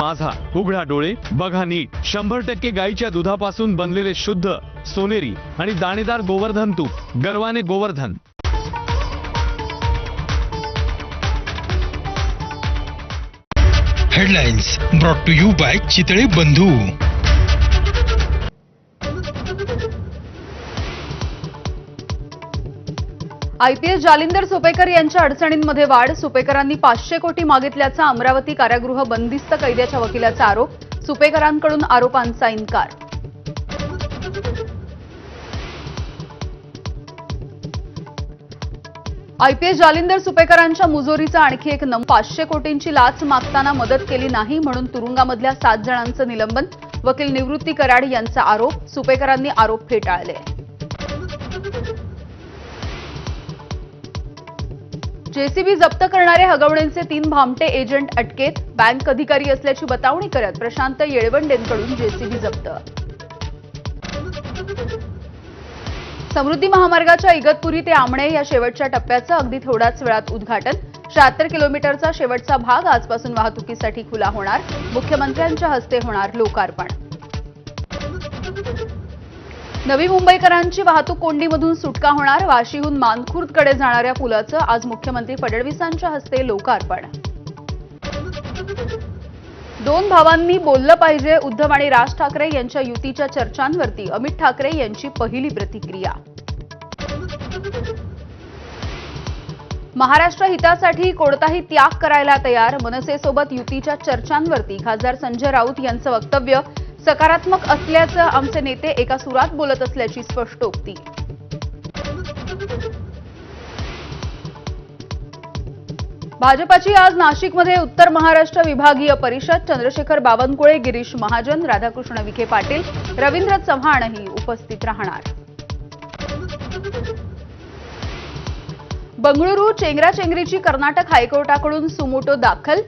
माझा उघडा डोळे बघा नीट 100% गाईच्या दुधापासून बनलेले शुद्ध सोनेरी आणि दाणेदार गोवर्धन तूप गर्वाने Govardhan. Headlines brought to you by Chitale Bandhu. IPS Jalinder Supekar यांच्या अडचणींमध्ये वाढ, सुपेकरांनी 500 कोटी मागितल्याचा अमरावती कारागृह बंदिस्त कैद्याच्या वकिलाचा आरोप, सुपेकरांकडून आरोपांचा इन्कार। आयपीएस जालिंदर सुपेकरांच्या मुजोरीचा आणखी एक 500 कोटींची लाच मागताना मदत केली नाही म्हणून तुरुंगामधल्या 7 जणांचं निलंबन, वकील निवृत्ती कराड यांचा आरोप, सुपेकरांनी आरोप फेटाळले। जेसीबी जप्त करणारे हगवणेंचे 3 भामटे एजंट अटकेत, बँक अधिकारी असल्याची बतावणी करत प्रशांत येळवंडेंकडून जेसीबी जप्त। समृद्धी महामार्गाच्या इगतपुरी ते आमणे या शेवटच्या टप्प्याचं अगदी थोड्याच वेळात उद्घाटन, 76 किलोमीटरचा शेवटचा भाग आजपासून वाहतुकीसाठी खुला होणार, मुख्यमंत्र्यांच्या हस्ते होणार लोकार्पण। नवी मुंबईकरांची वाहतूक कोंडीमधून सुटका होणार, वाशीहून मानखुर्दकडे जाणाऱ्या पुलाचं आज मुख्यमंत्री फडणवीसांच्या हस्ते लोकार्पण। 2 भावांनी बोललं पाहिजे, उद्धव आणि राज ठाकरे यांच्या युतीच्या चर्चांवरती अमित ठाकरे यांची पहिली प्रतिक्रिया। महाराष्ट्र हितासाठी कोणताही त्याग करायला तयार, मनसेसोबत युतीच्या चर्चांवरती खासदार संजय राऊत यांचं वक्तव्य, सकारात्मक असल्याचं आमचे नेते एका सुरात बोलत असल्याची स्पष्टोक्ती। भाजपाची आज नाशिकमध्ये उत्तर महाराष्ट्र विभागीय परिषद, चंद्रशेखर बावनकुळे, गिरीश महाजन, राधाकृष्ण विखे पाटील, रवींद्र चव्हाणही उपस्थित राहणार। बंगळुरू चेंगराचेंगरीची कर्नाटक हायकोर्टाकडून सुमोटो दाखल,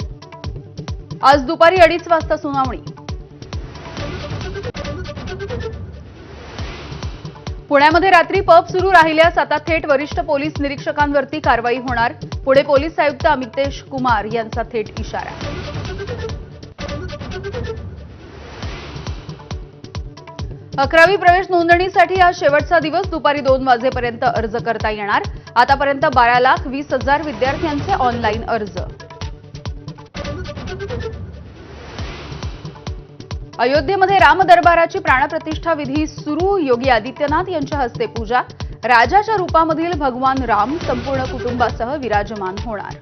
आज दुपारी 2:30 वाजता सुनावणी। पुण्यामध्ये रात्री पब सुरू राहिल्यास आता थेट वरिष्ठ पोलीस निरीक्षकांवरती कारवाई होणार, पुणे पोलीस आयुक्त अमितेश कुमार यांचा थेट इशारा। अकरावी प्रवेश नोंदणीसाठी आज शेवटचा दिवस, दुपारी 2 वाजेपर्यंत अर्ज करता येणार, आतापर्यंत 12,20,000 विद्यार्थ्यांचे ऑनलाईन अर्ज। अयोध्येमध्ये राम दरबाराची प्राणप्रतिष्ठा विधी सुरू, योगी आदित्यनाथ यांच्या हस्ते पूजा, राजाच्या रूपामधील भगवान राम संपूर्ण कुटुंबासह विराजमान होणार।